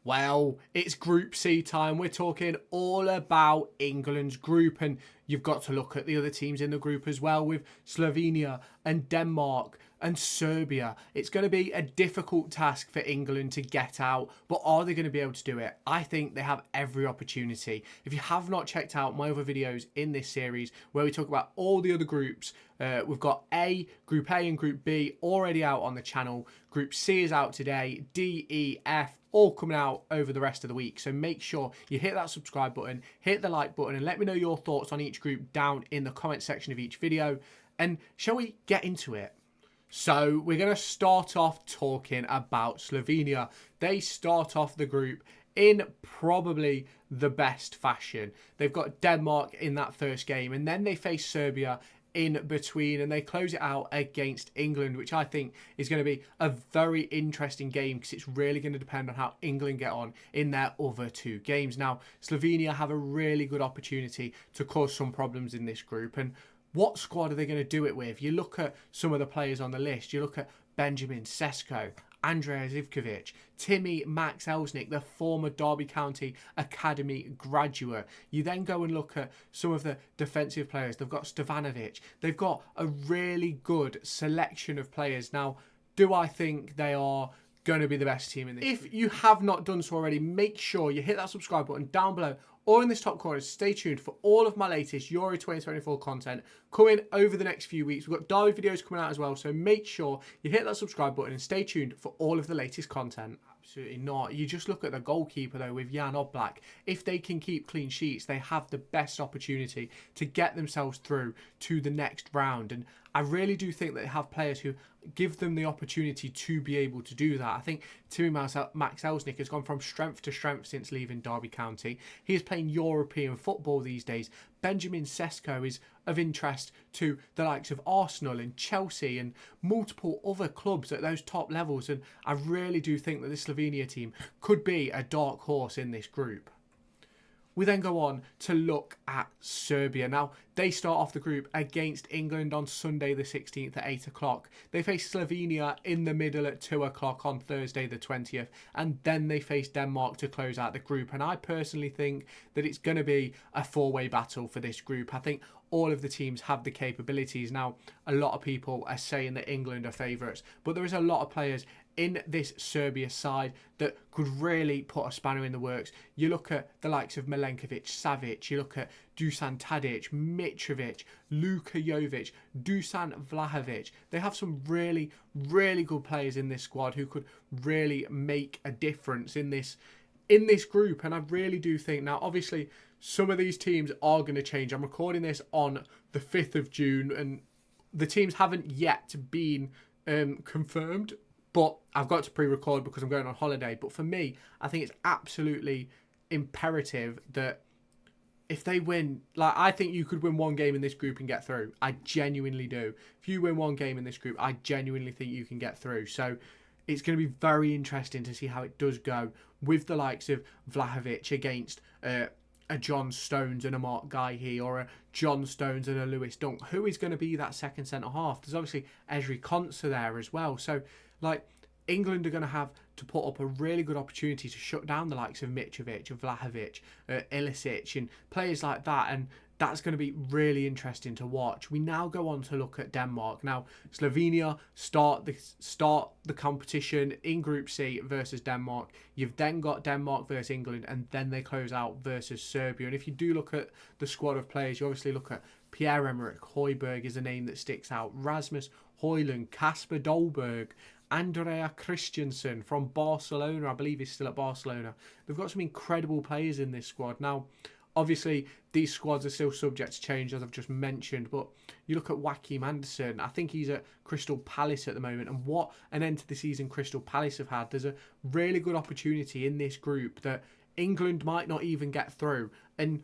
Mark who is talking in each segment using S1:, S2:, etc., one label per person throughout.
S1: Well, it's Group C time. We're talking all about England's group, and you've got to look at the other teams in the group as well, with Slovenia and Denmark and Serbia. It's going to be a difficult task for England to get out, but are they going to be able to do it? I think they have every opportunity. If you have not checked out my other videos in this series where we talk about all the other groups, we've got Group A and Group B already out on the channel. Group C is out today, D, E, F, all coming out over the rest of the week. So make sure you hit that subscribe button, hit the like button, and let me know your thoughts on each group down in the comment section of each video. And shall we get into it? So we're going to start off talking about Slovenia. They start off the group in probably the best fashion. They've got Denmark in that first game, and then they face Serbia in between, and they close it out against England, which I think is going to be a very interesting game because it's really going to depend on how England get on in their other two games. Now, Slovenia have a really good opportunity to cause some problems in this group, and what squad are they going to do it with? You look at some of the players on the list. You look at Benjamin Sesko, Andrea Zivkovic, Timi, Max Elsnik, the former Derby County Academy graduate. You then go and look at some of the defensive players. They've got Stevanovic. They've got a really good selection of players. Now, do I think they are going to be the best team in this? If you have not done so already, make sure you hit that subscribe button down below or in this top corner. Stay tuned for all of my latest Euro 2024 content coming over the next few weeks. We've got Derby videos coming out as well, so make sure you hit that subscribe button and stay tuned for all of the latest content. Absolutely not. You just look at the goalkeeper though with Jan Oblak. If they can keep clean sheets, they have the best opportunity to get themselves through to the next round. And I really do think that they have players who give them the opportunity to be able to do that. I think Timi Max Elsnik has gone from strength to strength since leaving Derby County. He is playing European football these days. Benjamin Sesko is of interest to the likes of Arsenal and Chelsea and multiple other clubs at those top levels. And I really do think that the Slovenia team could be a dark horse in this group. We then go on to look at Serbia. Now, they start off the group against England on Sunday the 16th at 8 o'clock. They face Slovenia in the middle at 2 o'clock on Thursday the 20th. And then they face Denmark to close out the group. And I personally think that it's going to be a four-way battle for this group. I think all of the teams have the capabilities. Now, a lot of people are saying that England are favourites, but there is a lot of players in this Serbia side that could really put a spanner in the works. You look at the likes of Milenkovic, Savic, you look at Dusan Tadic, Mitrovic, Luka Jovic, Dusan Vlahovic. They have some really, really good players in this squad who could really make a difference in this group. And I really do think, now obviously some of these teams are going to change. I'm recording this on the 5th of June and the teams haven't yet been confirmed, but I've got to pre-record because I'm going on holiday. But for me, I think it's absolutely imperative that if they win, like, I think you could win one game in this group and get through. I genuinely do. If you win one game in this group, I genuinely think you can get through. So it's going to be very interesting to see how it does go with the likes of Vlahovic against a John Stones and a Mark Guéhi, or a John Stones and a Lewis Dunk. Who is going to be that second centre-half? There's obviously Ezri Konsa there as well. So, like, England are going to have to put up a really good opportunity to shut down the likes of Mitrovic, of Vlahovic, Ilicic, and players like that. And that's going to be really interesting to watch. We now go on to look at Denmark. Now, Slovenia start the competition in Group C versus Denmark. You've then got Denmark versus England, and then they close out versus Serbia. And if you do look at the squad of players, you obviously look at Pierre-Emerick Højbjerg is a name that sticks out. Rasmus Hojlund, Kasper Dolberg, Andrea Christensen from Barcelona, I believe he's still at Barcelona. They've got some incredible players in this squad. Now, obviously, these squads are still subject to change, as I've just mentioned, but you look at Joachim Andersen. I think he's at Crystal Palace at the moment, and what an end to the season Crystal Palace have had. There's a really good opportunity in this group that England might not even get through, and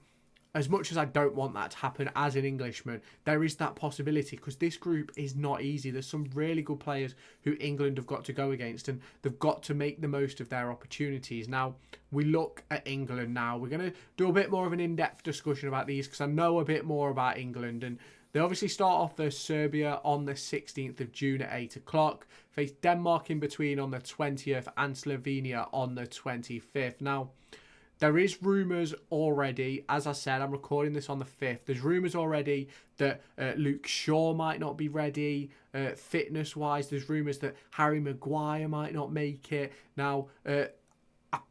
S1: as much as I don't want that to happen as an Englishman, there is that possibility because this group is not easy. There's some really good players who England have got to go against, and they've got to make the most of their opportunities. Now, we look at England now. We're going to do a bit more of an in-depth discussion about these because I know a bit more about England, and They obviously start off versus Serbia on the 16th of June at 8 o'clock, face Denmark in between on the 20th and Slovenia on the 25th. Now, there is rumours already, as I said, I'm recording this on the 5th. There's rumours already that Luke Shaw might not be ready, fitness-wise. There's rumours that Harry Maguire might not make it. Now, I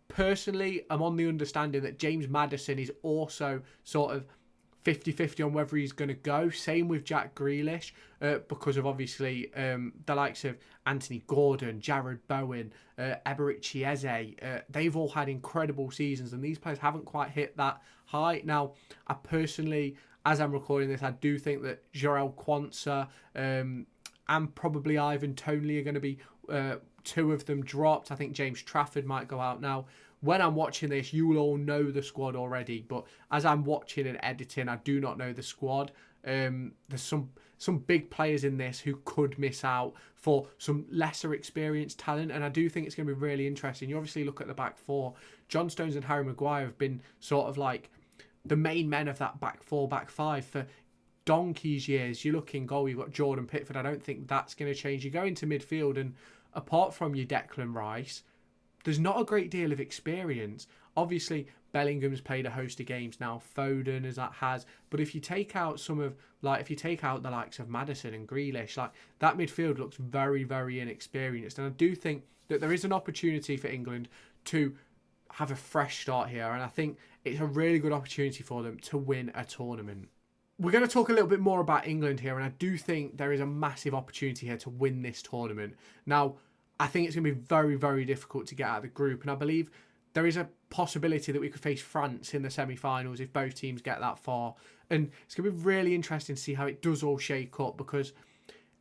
S1: personally am on the understanding that James Maddison is also sort of 50-50 on whether he's going to go. Same with Jack Grealish, because of obviously the likes of Anthony Gordon, Jared Bowen, Eberici Eze. They've all had incredible seasons, and these players haven't quite hit that height. Now, I personally, as I'm recording this, I do think that Jarell Quansah and probably Ivan Toney are going to be two of them dropped. I think James Trafford might go out now. When I'm watching this, you will all know the squad already, but as I'm watching and editing, I do not know the squad. There's some big players in this who could miss out for some lesser experienced talent, and I do think it's going to be really interesting. You obviously look at the back four. John Stones and Harry Maguire have been sort of like the main men of that back four, back five for donkey's years. You look in goal, you've got Jordan Pickford. I don't think that's going to change. You go into midfield, and apart from your Declan Rice, there's not a great deal of experience. Obviously, Bellingham's played a host of games now. Foden as that has. But if you take out if you take out the likes of Maddison and Grealish, like that midfield looks very, very inexperienced. And I do think that there is an opportunity for England to have a fresh start here. And I think it's a really good opportunity for them to win a tournament. We're going to talk a little bit more about England here. And I do think there is a massive opportunity here to win this tournament. Now, I think it's going to be very, very difficult to get out of the group. And I believe there is a possibility that we could face France in the semi-finals if both teams get that far. And it's going to be really interesting to see how it does all shake up, because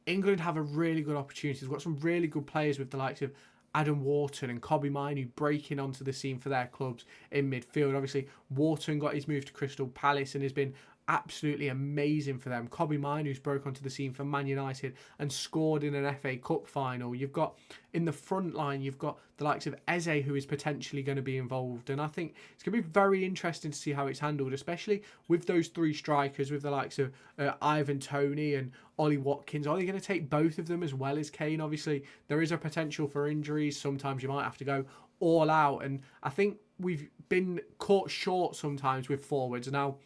S1: England have a really good opportunity. They've got some really good players with the likes of Adam Wharton and Kobbie Mainoo breaking onto the scene for their clubs in midfield. Obviously, Wharton got his move to Crystal Palace and has been absolutely amazing for them. Kobbie Mainoo's broke onto the scene for Man United and scored in an FA Cup final. You've got in the front line, you've got the likes of Eze, who is potentially going to be involved. And I think it's going to be very interesting to see how it's handled, especially with those three strikers, with the likes of Ivan Toney and Ollie Watkins. Are they going to take both of them as well as Kane? Obviously, there is a potential for injuries. Sometimes you might have to go all out. And I think we've been caught short sometimes with forwards. Now,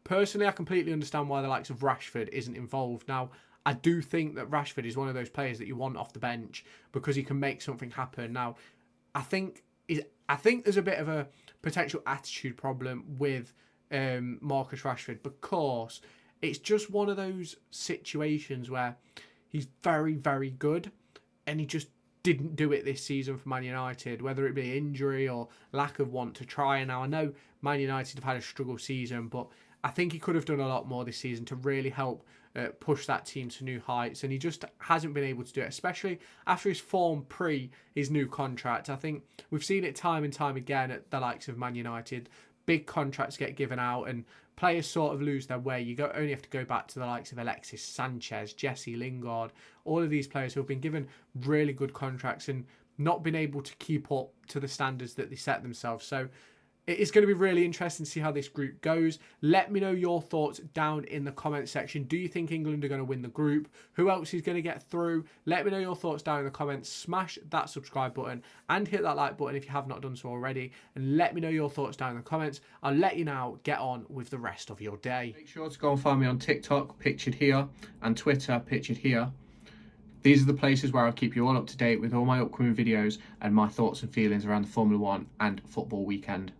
S1: personally, I completely understand why the likes of Rashford isn't involved. Now, I do think that Rashford is one of those players that you want off the bench because he can make something happen. Now, I think there's a bit of a potential attitude problem with Marcus Rashford, because it's just one of those situations where he's very, very good and he just didn't do it this season for Man United, whether it be injury or lack of want to try. And now I know Man United have had a struggle season, but I think he could have done a lot more this season to really help push that team to new heights, and he just hasn't been able to do it, especially after his form pre his new contract. I think we've seen it time and time again at the likes of Man United. Big contracts get given out and players sort of lose their way. You only have to go back to the likes of Alexis Sanchez, Jesse Lingard, all of these players who have been given really good contracts and not been able to keep up to the standards that they set themselves. So it's going to be really interesting to see how this group goes. Let me know your thoughts down in the comment section. Do you think England are going to win the group? Who else is going to get through? Let me know your thoughts down in the comments. Smash that subscribe button and hit that like button if you have not done so already. And let me know your thoughts down in the comments. I'll let you now get on with the rest of your day. Make sure to go and find me on TikTok, pictured here, and Twitter, pictured here. These are the places where I'll keep you all up to date with all my upcoming videos and my thoughts and feelings around the Formula 1 and football weekend.